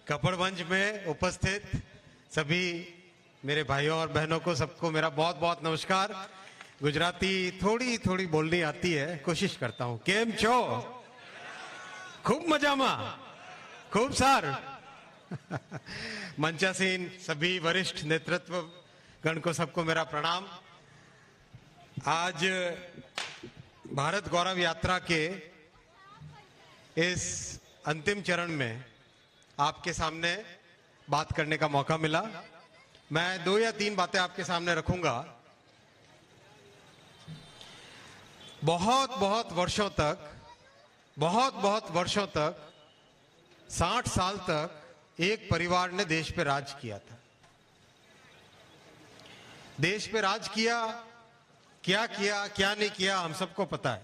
कपड़ मंच में उपस्थित सभी मेरे भाइयों और बहनों को सबको मेरा बहुत बहुत नमस्कार। गुजराती थोड़ी थोड़ी बोलनी आती है, कोशिश करता हूं। केम छो? खूब मजामा, खूब सार। मंचासीन सभी वरिष्ठ नेतृत्व गण को सबको मेरा प्रणाम। आज भारत गौरव यात्रा के इस अंतिम चरण में आपके सामने बात करने का मौका मिला। मैं 2 या 3 बातें आपके सामने रखूंगा। बहुत वर्षों तक 60 साल तक एक परिवार ने देश पे राज किया था। देश पे राज किया, क्या किया क्या नहीं किया हम सबको पता है।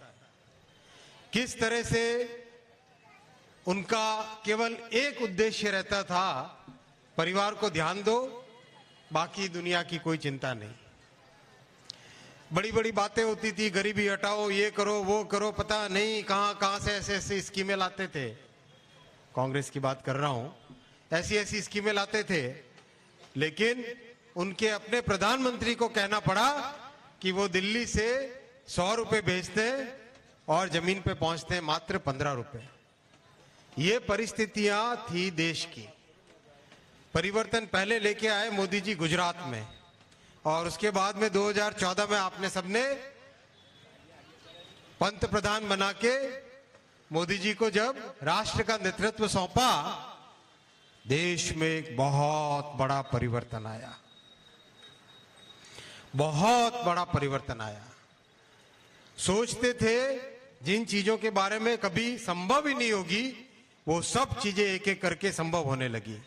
किस तरह से उनका केवल एक उद्देश्य रहता था, परिवार को ध्यान दो, बाकी दुनिया की कोई चिंता नहीं। बड़ी बड़ी बातें होती थी, गरीबी हटाओ, ये करो वो करो, पता नहीं कहां से ऐसे ऐसे स्कीमें लाते थे। कांग्रेस की बात कर रहा हूं, ऐसी ऐसी स्कीमें लाते थे। लेकिन उनके अपने प्रधानमंत्री को कहना पड़ा कि वो दिल्ली से 100 रुपए भेजते हैं और जमीन पे पहुंचते हैं मात्र 15 रुपए। ये परिस्थितियां थी देश की। परिवर्तन पहले लेके आए मोदी जी गुजरात में, और उसके बाद में 2014 में आपने सबने पंत प्रधान बना के मोदी जी को जब राष्ट्र का नेतृत्व सौंपा, देश में एक बहुत बड़ा परिवर्तन आया। बहुत बड़ा परिवर्तन आया। सोचते थे जिन चीजों के बारे में कभी संभव ही नहीं होगी, वो सब चीजें एक एक करके संभव होने लगी।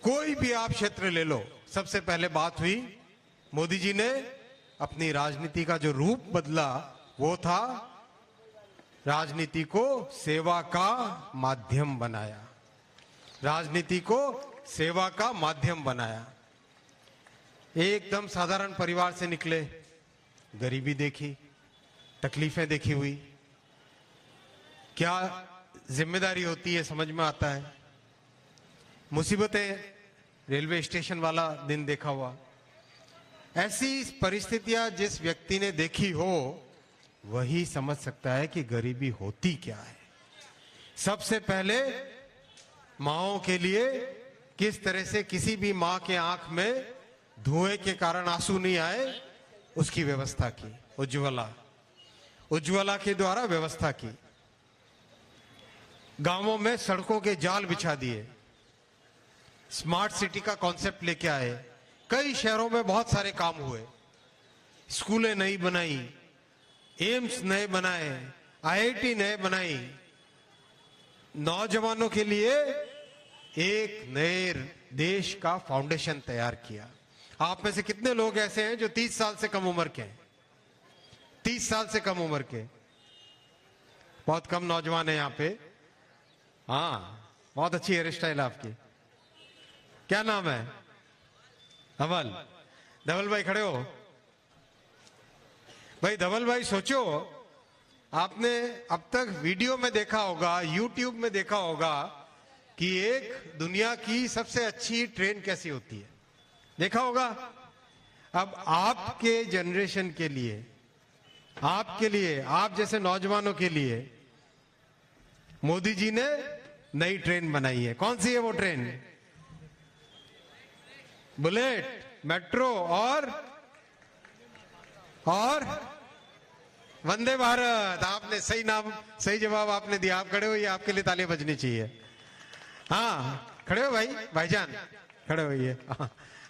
कोई भी आप क्षेत्र ले लो, सबसे पहले बात हुई, मोदी जी ने अपनी राजनीति का जो रूप बदला वो था राजनीति को सेवा का माध्यम बनाया। राजनीति को सेवा का माध्यम बनाया। एकदम साधारण परिवार से निकले, गरीबी देखी, तकलीफें देखी हुई, क्या जिम्मेदारी होती है समझ में आता है। मुसीबतें, रेलवे स्टेशन वाला दिन देखा हुआ। ऐसी परिस्थितियां जिस व्यक्ति ने देखी हो वही समझ सकता है कि गरीबी होती क्या है। सबसे पहले माओं के लिए किस तरह से किसी भी मां के आंख में धुएं के कारण आंसू नहीं आए, उसकी व्यवस्था की। उज्ज्वला के द्वारा व्यवस्था की। गांवों में सड़कों के जाल बिछा दिए। स्मार्ट सिटी का कॉन्सेप्ट लेके आए। कई शहरों में बहुत सारे काम हुए। स्कूलें नई बनाई, एम्स नए बनाए, आईआईटी नए बनाई। नौजवानों के लिए एक नए देश का फाउंडेशन तैयार किया। आप में से कितने लोग ऐसे हैं जो 30 साल से कम उम्र के हैं? 30 साल से कम उम्र के बहुत कम नौजवान है यहाँ पे। हाँ, बहुत अच्छी हेयर स्टाइल आपकी। क्या नाम है? धवल भाई खड़े हो भाई। धवल भाई, सोचो, आपने अब तक वीडियो में देखा होगा, यूट्यूब में देखा होगा कि एक दुनिया की सबसे अच्छी ट्रेन कैसी होती है, देखा होगा। अब आपके जनरेशन के लिए, आपके लिए, आप जैसे नौजवानों के लिए मोदी जी ने नई ट्रेन बनाई है। कौन सी है वो ट्रेन? बुलेट, मेट्रो और वंदे भारत। आपने सही नाम, सही जवाब आपने दिया। आप खड़े हो, ये आपके लिए तालियां बजनी चाहिए। हाँ, खड़े हो भाई, भाईजान खड़े होइए।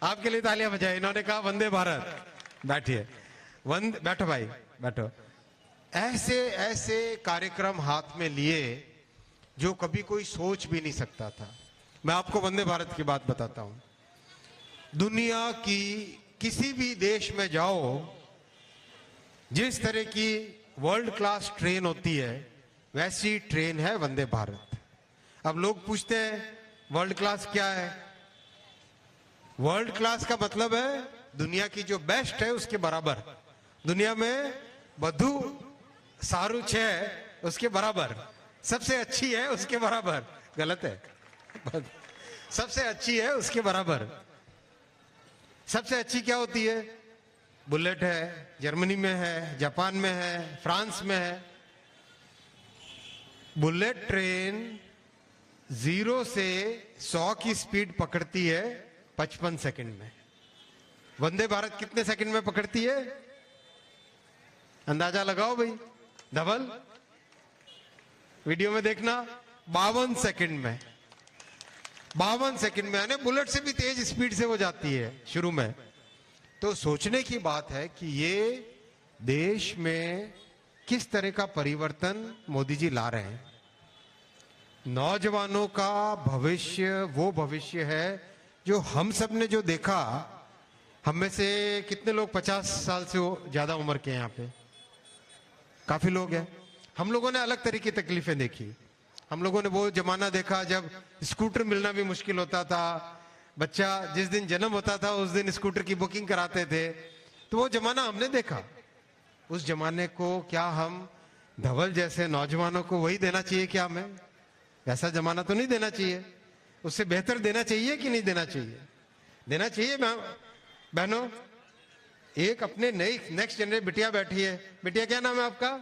आपके लिए तालियां बजाए। इन्होंने कहा वंदे भारत। बैठिए, बैठो भाई, बैठो। ऐसे ऐसे कार्यक्रम हाथ में लिए जो कभी कोई सोच भी नहीं सकता था। मैं आपको वंदे भारत की बात बताता हूं। दुनिया की किसी भी देश में जाओ, जिस तरह की वर्ल्ड क्लास ट्रेन होती है वैसी ट्रेन है वंदे भारत। अब लोग पूछते हैं वर्ल्ड क्लास क्या है? वर्ल्ड क्लास का मतलब है दुनिया की जो बेस्ट है उसके बराबर। दुनिया में बधु सारू छे उसके बराबर, सबसे अच्छी है उसके बराबर। गलत है, सबसे अच्छी है उसके बराबर। सबसे अच्छी क्या होती है? बुलेट है, जर्मनी में है, जापान में है, फ्रांस में है। बुलेट ट्रेन 0 से 100 की स्पीड पकड़ती है 55 सेकंड में। वंदे भारत कितने सेकंड में पकड़ती है? अंदाजा लगाओ भाई। धवल वीडियो में देखना, 52 सेकंड में। 52 सेकंड में, यानी बुलेट से भी तेज स्पीड से वो जाती है शुरू में। तो सोचने की बात है कि ये देश में किस तरह का परिवर्तन मोदी जी ला रहे हैं। नौजवानों का भविष्य वो भविष्य है जो हम सब ने जो देखा। हम में से कितने लोग 50 साल से ज्यादा उम्र के हैं यहाँ पे? काफी लोग हैं। हम लोगों ने अलग तरह की तकलीफें देखी। हम लोगों ने वो जमाना देखा जब स्कूटर मिलना भी मुश्किल होता था। बच्चा जिस दिन जन्म होता था उस दिन स्कूटर की बुकिंग कराते थे। तो वो जमाना हमने देखा। उस जमाने को क्या हम धवल जैसे नौजवानों को वही देना चाहिए क्या? हमें ऐसा जमाना तो नहीं देना चाहिए। उससे बेहतर देना चाहिए कि नहीं देना चाहिए? देना चाहिए बहनों। एक अपने नई नेक्स्ट जनरेशन बिटिया बैठी है। बिटिया क्या नाम है आपका?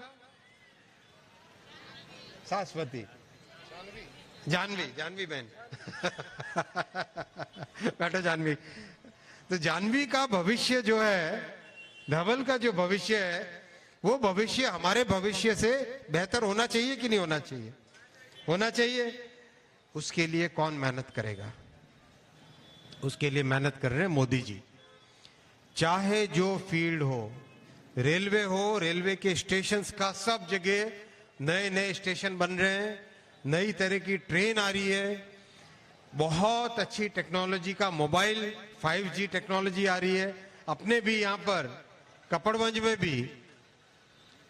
शाश्वती। जानवी। जानवी बहन बैठो जानवी। तो जानवी का भविष्य जो है, धवल का जो भविष्य है, वो भविष्य हमारे भविष्य से बेहतर होना चाहिए कि नहीं होना चाहिए? होना चाहिए। उसके लिए कौन मेहनत करेगा? उसके लिए मेहनत कर रहे हैं मोदी जी। चाहे जो फील्ड हो, रेलवे हो, रेलवे के स्टेशंस का सब जगह नए नए स्टेशन बन रहे हैं। नई तरह की ट्रेन आ रही है। बहुत अच्छी टेक्नोलॉजी का मोबाइल 5G टेक्नोलॉजी आ रही है। अपने भी यहाँ पर कपड़वंज में भी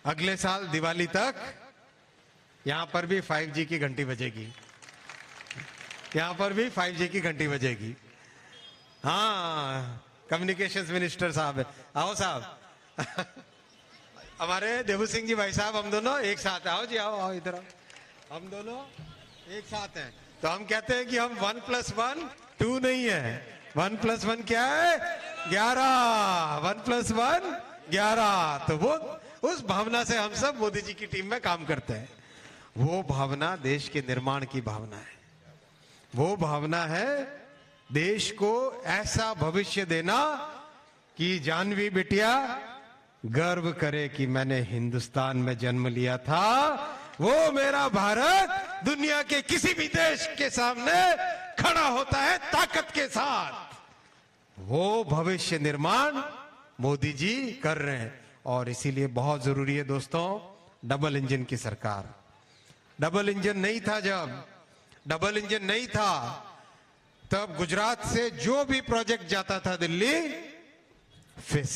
अगले साल दिवाली तक यहाँ पर भी 5G की घंटी बजेगी। यहाँ पर भी 5G की घंटी बजेगी। हाँ, कम्युनिकेशंस मिनिस्टर साहब है। आओ साहब हमारे देवू सिंह जी भाई साहब, हम दोनों एक साथ। आओ जी, आओ आओ इधर आओ। हम दोनों एक साथ हैं। तो हम कहते हैं कि हम 1+1 2 नहीं है। 1+1 क्या है? 11। 1+1 11। तो वो उस भावना से हम सब मोदी जी की टीम में काम करते हैं। वो भावना देश के निर्माण की भावना है। वो भावना है देश को ऐसा भविष्य देना कि जानवी बिटिया गर्व करे कि मैंने हिंदुस्तान में जन्म लिया था। वो मेरा भारत दुनिया के किसी भी देश के सामने खड़ा होता है ताकत के साथ। वो भविष्य निर्माण मोदी जी कर रहे हैं। और इसीलिए बहुत जरूरी है दोस्तों, डबल इंजन की सरकार। डबल इंजन नहीं था, जब डबल इंजन नहीं था तब गुजरात से जो भी प्रोजेक्ट जाता था दिल्ली, फिस।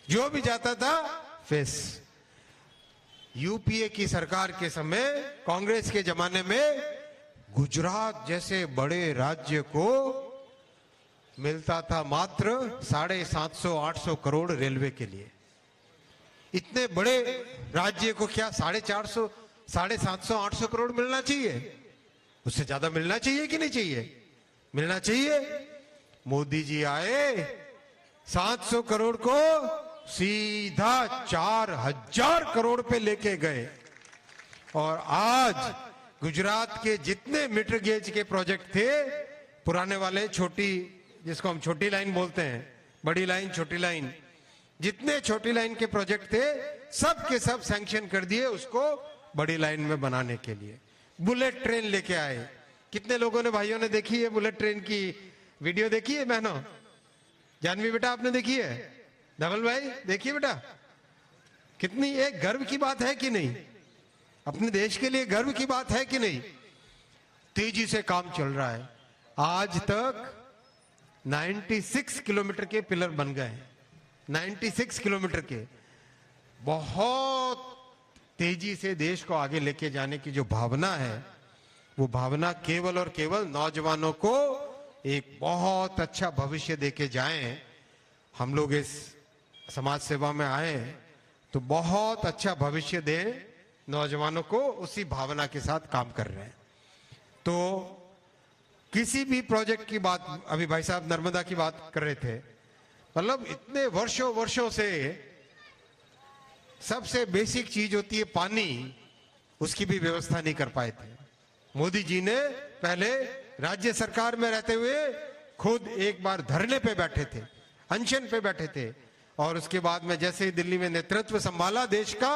जो भी जाता था फिस। यूपीए की सरकार के समय, कांग्रेस के जमाने में, गुजरात जैसे बड़े राज्य को मिलता था मात्र 750-800 करोड़ रेलवे के लिए। इतने बड़े राज्य को क्या 450, 750-800 करोड़ मिलना चाहिए? उससे ज्यादा मिलना चाहिए कि नहीं चाहिए? मिलना चाहिए। मोदी जी आए, 700 करोड़ को सीधा 4000 करोड़ पे लेके गए। और आज गुजरात के जितने मीटर गेज के प्रोजेक्ट थे, पुराने वाले, छोटी, जिसको हम छोटी लाइन बोलते हैं, बड़ी लाइन, छोटी लाइन, जितने छोटी लाइन के प्रोजेक्ट थे सब के सब सैंक्शन कर दिए उसको बड़ी लाइन में बनाने के लिए। बुलेट ट्रेन लेके आए। कितने लोगों ने, भाइयों ने देखी है बुलेट ट्रेन की वीडियो? देखी है बहनों? जानवी बेटा आपने देखी है? धवल भाई देखिए बेटा। कितनी एक गर्व की बात है कि नहीं? अपने देश के लिए गर्व की बात है कि नहीं? तेजी से काम चल रहा है। आज तक 96 किलोमीटर के पिलर बन गए हैं। 96 किलोमीटर के। बहुत तेजी से देश को आगे लेके जाने की जो भावना है, वो भावना केवल और केवल नौजवानों को एक बहुत अच्छा भविष्य देके जाएं। हम लोग इस समाज सेवा में आए तो बहुत अच्छा भविष्य दें नौजवानों को, उसी भावना के साथ काम कर रहे हैं। तो किसी भी प्रोजेक्ट की बात, अभी भाई साहब नर्मदा की बात कर रहे थे, मतलब इतने वर्षों वर्षों से सबसे बेसिक चीज होती है पानी, उसकी भी व्यवस्था नहीं कर पाए थे। मोदी जी ने पहले राज्य सरकार में रहते हुए खुद एक बार धरने पे बैठे थे, अनशन पे बैठे थे, और उसके बाद में जैसे ही दिल्ली में नेतृत्व संभाला देश का,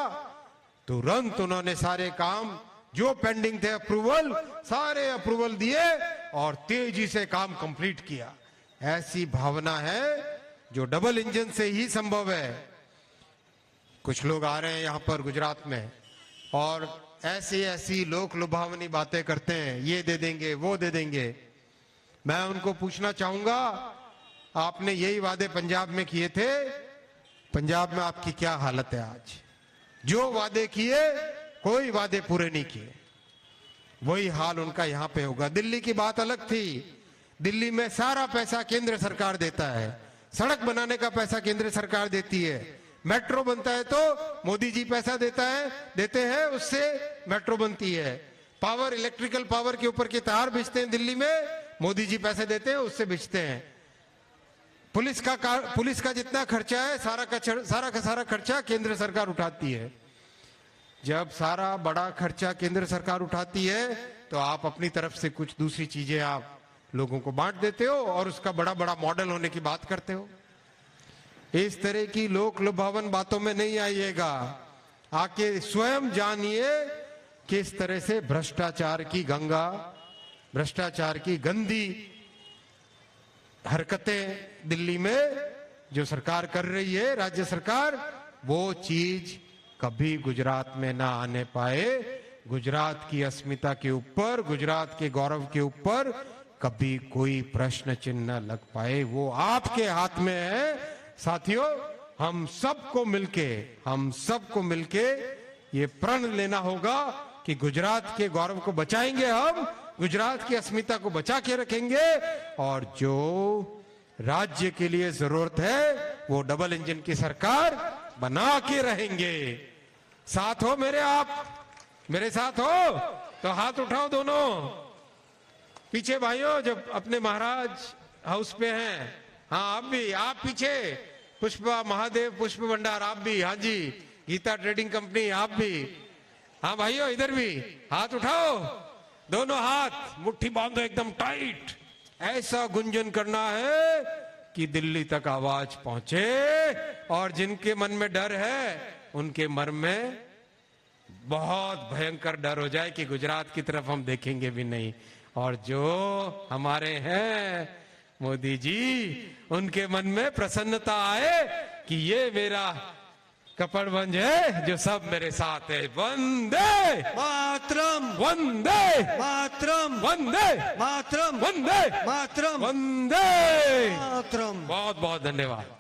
तुरंत उन्होंने सारे काम जो पेंडिंग थे अप्रूवल, सारे अप्रूवल दिए और तेजी से काम कंप्लीट किया। ऐसी भावना है जो डबल इंजन से ही संभव है। कुछ लोग आ रहे हैं यहां पर गुजरात में और ऐसी ऐसी लोक लुभावनी बातें करते हैं, ये दे देंगे वो दे देंगे। मैं उनको पूछना चाहूंगा, आपने यही वादे पंजाब में किए थे, पंजाब में आपकी क्या हालत है आज? जो वादे किए कोई वादे पूरे नहीं किए, वही हाल उनका यहां पे होगा। दिल्ली की बात अलग थी, दिल्ली में सारा पैसा केंद्र सरकार देता है, सड़क बनाने का पैसा केंद्र सरकार देती है, मेट्रो बनता है तो मोदी जी पैसा देते हैं, उससे मेट्रो बनती है। पावर, इलेक्ट्रिकल पावर के ऊपर के तार बिछते हैं दिल्ली में, मोदी जी पैसे देते हैं, उससे बिछते हैं। पुलिस का जितना खर्चा है सारा का सारा खर्चा केंद्र सरकार उठाती है। जब सारा बड़ा खर्चा केंद्र सरकार उठाती है तो आप अपनी तरफ से कुछ दूसरी चीजें आप लोगों को बांट देते हो और उसका बड़ा बड़ा मॉडल होने की बात करते हो। इस तरह की लोक लुभावन बातों में नहीं आइएगा, आके स्वयं जानिए किस तरह से भ्रष्टाचार की गंगा, भ्रष्टाचार की गंदी हरकतें दिल्ली में जो सरकार कर रही है, राज्य सरकार, वो चीज कभी गुजरात में ना आने पाए। गुजरात की अस्मिता के ऊपर, गुजरात के गौरव के ऊपर कभी कोई प्रश्न चिन्ह लग पाए, वो आपके हाथ में है। साथियों, हम सबको मिलके ये प्रण लेना होगा कि गुजरात के गौरव को बचाएंगे, हम गुजरात की अस्मिता को बचा के रखेंगे, और जो राज्य के लिए जरूरत है वो डबल इंजन की सरकार बना के रहेंगे। साथ हो मेरे, आप मेरे साथ हो तो हाथ उठाओ दोनों। पीछे भाइयों जब अपने महाराज हाउस पे हैं, हाँ आप भी, आप पीछे, पुष्पा महादेव पुष्प भंडार आप भी, हाँ जी, गीता ट्रेडिंग कंपनी आप भी, हाँ भाइयों इधर भी हाथ उठाओ, दोनों हाथ मुट्ठी बांधो एकदम टाइट। ऐसा गुंजन करना है कि दिल्ली तक आवाज पहुंचे और जिनके मन में डर है उनके मन में बहुत भयंकर डर हो जाए कि गुजरात की तरफ हम देखेंगे भी नहीं। और जो हमारे हैं मोदी जी, उनके मन में प्रसन्नता आए कि ये मेरा कपड़वंज है जो सब मेरे साथ है। वंदे मातरम, वंदे मातरम, वंदे मातरम, वंदे मातरम, वंदे मातरम। बहुत बहुत धन्यवाद।